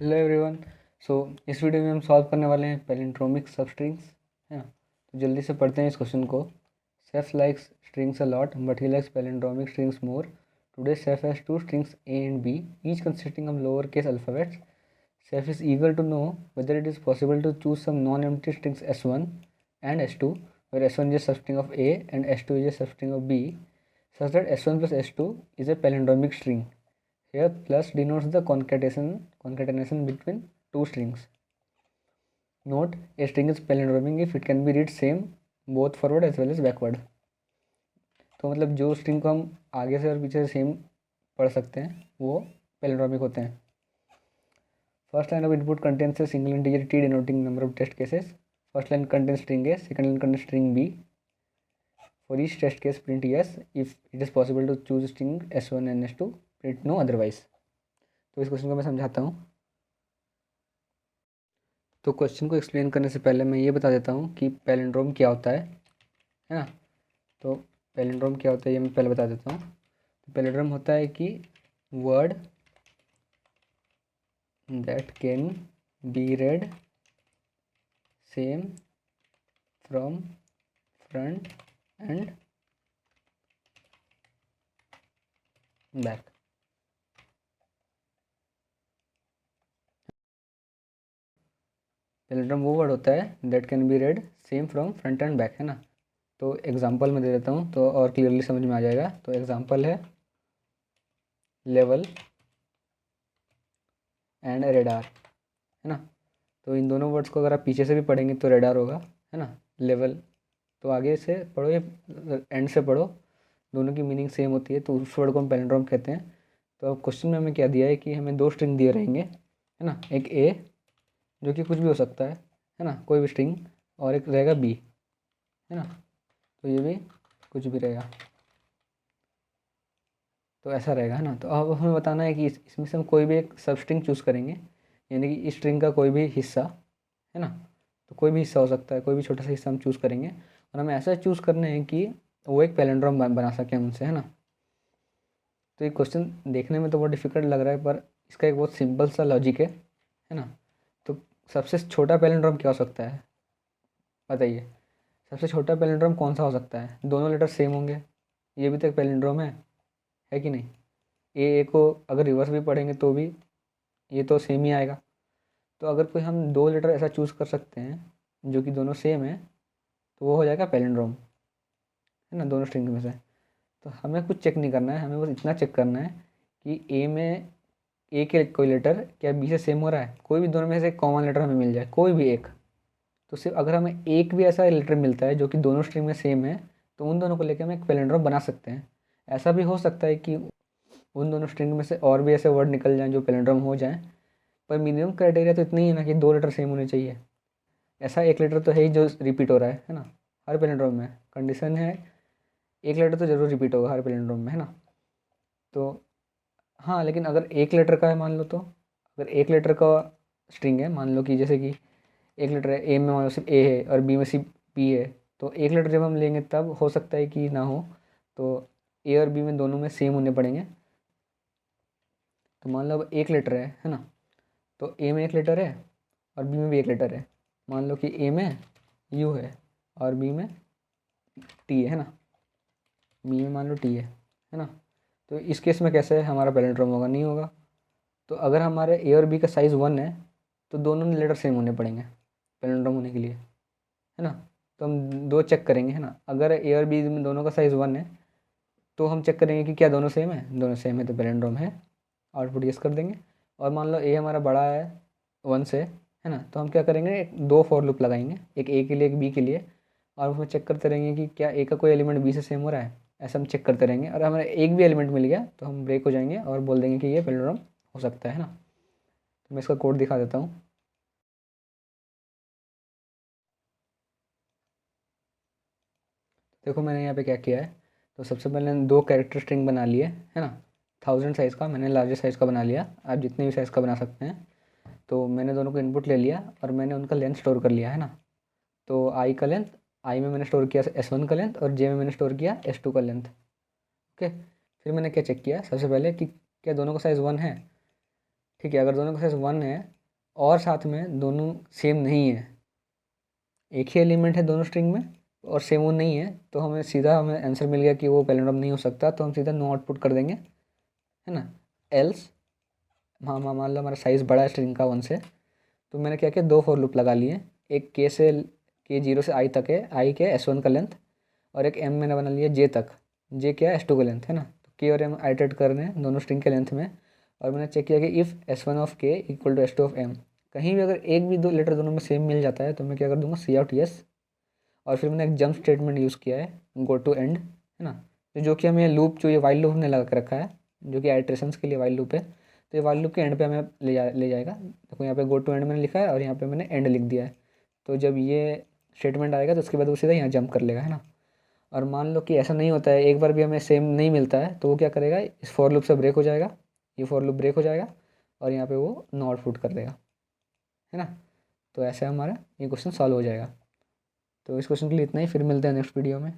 Hello everyone. सो इस video में हम सॉल्व करने वाले हैं पैलिंड्रोमिक सबस्ट्रिंग्स, है ना। तो जल्दी से पढ़ते हैं इस क्वेश्चन को। Seth likes strings a lot but he likes palindromic strings more. Today Seth has two strings A and B each consisting of lower case alphabets. Seth is eager to know whether it is possible to choose some non-empty strings S1 and S2, where S1 is a substring of A and S2 is a substring of B, such that S1 plus S2 is a palindromic string. Here plus denotes the concatenation between two strings. Note, a string is palindromic if it can be read same both forward as well as backward. तो मतलब जो string को हम आगे से और पीछे से सेम पढ़ सकते हैं वो पैलिंड्रोमिक होते हैं. First line of input contains a single integer t denoting number of test cases. First line contains string A, second line contains string B. For each test case, print yes. If it is possible to choose string S1 and S2, print no otherwise. तो इस question को मैं समझाता हूँ. तो question को explain करने से पहले मैं ये बता देता हूँ कि पैलिंड्रोम क्या होता है ना. तो पैलिंड्रोम क्या होता है ये मैं पहले बता देता हूँ. तो पैलिंड्रोम होता है कि word that can be read same from front and back. Palindrome वो वर्ड होता है that can be read same from front and back, है ना. तो एग्जांपल में दे देता हूँ तो और क्लियरली समझ में आ जाएगा. तो एग्जांपल है लेवल एंड रेडार, है ना. तो इन दोनों वर्ड्स को अगर आप पीछे से भी पढ़ेंगे तो रेडार होगा, है ना. लेवल तो आगे से पढ़ो या एंड से पढ़ो, दोनों की मीनिंग सेम होती है, तो उस वर्ड को हम पैलिंड्रोम कहते हैं. तो अब क्वेश्चन में हमें क्या दिया है कि हमें दो स्ट्रिंग दिए रहेंगे, है ना. एक ए जो कि कुछ भी हो सकता है ना, कोई भी स्ट्रिंग, और एक रहेगा बी, है ना. तो ये भी कुछ भी रहेगा, तो ऐसा रहेगा, है ना. तो अब हमें बताना है कि इसमें से हम कोई भी एक सब स्ट्रिंग चूज़ करेंगे, यानी कि इस स्ट्रिंग का कोई भी हिस्सा, है ना. तो कोई भी हिस्सा हो सकता है, कोई भी छोटा सा हिस्सा हम चूज़ करेंगे और हमें ऐसा चूज़ करना है कि वो एक पैलिंड्रोम बना सकें उनसे, है ना. तो ये क्वेश्चन देखने में तो बहुत डिफिकल्ट लग रहा है पर इसका एक बहुत सिंपल सा लॉजिक है ना. तो सबसे छोटा पैलिंड्रोम क्या हो सकता है बताइए. सबसे छोटा पैलिंड्रोम कौन सा हो सकता है. दोनों लेटर सेम होंगे, ये भी तो एक पैलिंड्रोम है कि नहीं. ए को अगर रिवर्स भी पढ़ेंगे तो भी ये तो सेम ही आएगा. तो अगर कोई हम दो लेटर ऐसा चूज़ कर सकते हैं जो कि दोनों सेम है तो वो हो जाएगा पैलिंड्रोम, है ना, दोनों स्ट्रिंग में से. तो हमें कुछ चेक नहीं करना है, हमें बस इतना चेक करना है कि ए के कोई लेटर क्या बी से सेम हो रहा है. कोई भी दोनों में से एक कॉमन लेटर हमें मिल जाए, कोई भी एक. तो सिर्फ अगर हमें एक भी ऐसा लेटर मिलता है जो कि दोनों स्ट्रिंग में सेम है तो उन दोनों को लेकर हम एक पैलिंड्रोम बना सकते हैं. ऐसा भी हो सकता है कि उन दोनों स्ट्रिंग में से और भी ऐसे वर्ड निकल जाएं जो पैलिंड्रोम हो जाएं, पर मिनिमम क्राइटेरिया तो इतना ही है ना कि दो लेटर सेम होने चाहिए. ऐसा एक लेटर तो है ही जो रिपीट हो रहा है ना. हर पैलिंड्रोम में कंडीशन है एक लेटर तो जरूर रिपीट होगा हर पैलिंड्रोम में, है ना. तो हाँ, लेकिन अगर एक लेटर का है मान लो, तो अगर एक लेटर का स्ट्रिंग है, मान लो कि जैसे कि एक लेटर है ए में, मान लो सिर्फ ए है और बी में सिर्फ बी है, तो एक लेटर जब हम लेंगे तब हो सकता है कि ना हो. तो ए और बी में दोनों में सेम होने पड़ेंगे. तो मान लो अब एक लेटर है ना. तो ए में एक लेटर है और बी में भी एक लेटर है. मान लो कि ए में यू है और बी में टी है ना. बी में मान लो टी है ना. तो इस केस में कैसे हमारा पैलिंड्रोम होगा, नहीं होगा. तो अगर हमारे ए और बी का साइज़ 1 है तो दोनों लेटर सेम होने पड़ेंगे पैलिंड्रोम होने के लिए, है ना. तो हम दो चेक करेंगे, है ना. अगर ए और बी में दोनों का साइज़ 1 है तो हम चेक करेंगे कि क्या दोनों सेम है. दोनों सेम है तो पैलिंड्रोम है, आउटपुट यस कर देंगे. और मान लो ए हमारा बड़ा है 1 से, है ना. तो हम क्या करेंगे, दो फॉर लूप लगाएंगे, एक ए के लिए एक बी के लिए, और उसमें चेक करते रहेंगे कि क्या ए का कोई एलिमेंट बी से सेम हो रहा है. ऐसा हम चेक करते रहेंगे और हमारा एक भी एलिमेंट मिल गया तो हम ब्रेक हो जाएंगे और बोल देंगे कि ये पैलिंड्रोम हो सकता है ना. तो मैं इसका कोड दिखा देता हूँ. देखो मैंने यहाँ पे क्या किया है. तो सबसे पहले दो कैरेक्टर स्ट्रिंग बना लिए, है ना. 1000 साइज़ का मैंने लार्जेस्ट साइज़ का बना लिया, आप जितने भी साइज़ का बना सकते हैं. तो मैंने दोनों को इनपुट ले लिया और मैंने उनका लेंथ स्टोर कर लिया, है ना. तो आई का लेंथ, आई में मैंने स्टोर किया S1 का लेंथ और जे में मैंने स्टोर किया S2 का लेंथ. ओके. फिर मैंने क्या चेक किया सबसे पहले कि क्या दोनों का साइज़ 1 है. ठीक है। अगर दोनों का साइज़ 1 है और साथ में दोनों सेम नहीं है, एक ही एलिमेंट है दोनों स्ट्रिंग में और सेम वो नहीं है, तो हमें आंसर मिल गया कि वो पैलिंड्रोम नहीं हो सकता, तो हम सीधा नो आउटपुट कर देंगे, है ना। एल्स मान लो हमारा साइज़ बड़ा है स्ट्रिंग का 1 से, तो मैंने क्या किया, 2 फॉर लूप लगा लिए। एक के 0 से आई तक है, आई के S1 का लेंथ, और एक एम मैंने बना लिया जे तक, जे क्या है S2 का लेंथ, है ना। तो के और एम आइटरेट कर रहे हैं दोनों स्ट्रिंग के लेंथ में, और मैंने चेक किया कि if S1 of K equal to S2 of M, कहीं भी अगर एक भी दो लेटर दोनों में सेम मिल जाता है तो मैं क्या कर दूंगा, सी आउट यस। और फिर मैंने एक जंप स्टेटमेंट यूज़ किया है, गो टू एंड, है ना। तो जो कि हमें लूप, जो ये वाइल लूप हमने लगा के रखा है, जो कि आइट्रेशंस के लिए वाइल लूप है, तो ये वाइल लूप के एंड पे हमें ले जाएगा। देखो यहाँ पे गो टू एंड मैंने लिखा है और यहाँ पे मैंने एंड लिख दिया है। तो जब ये स्टेटमेंट आएगा तो उसके बाद वो सीधा यहाँ जंप कर लेगा, है ना। और मान लो कि ऐसा नहीं होता है, एक बार भी हमें सेम नहीं मिलता है, तो वो क्या करेगा, इस फॉर लूप से ब्रेक हो जाएगा, ये फॉर लूप ब्रेक हो जाएगा और यहाँ पे वो नो आउटपुट कर देगा, है ना। तो ऐसे हमारा ये क्वेश्चन सॉल्व हो जाएगा। तो इस क्वेश्चन के लिए इतना ही, फिर मिलते हैं नेक्स्ट वीडियो में।